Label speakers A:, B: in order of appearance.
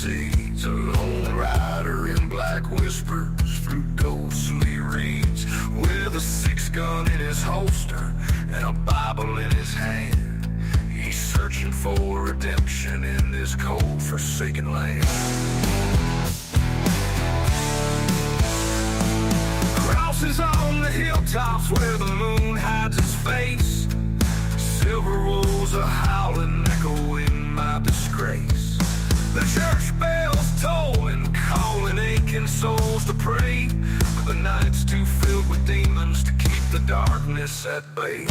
A: seeds, a lone rider in black whispers through ghostly reeds, with a 6-gun in his holster and a Bible in his hand. He's searching for redemption in this cold, forsaken land. Crosses on the hilltops where the moon hides his face. Silver wolves are howling, echoing my disgrace. The church bells tolling, calling aching souls to pray, but the night's too filled with demons to keep the darkness at bay.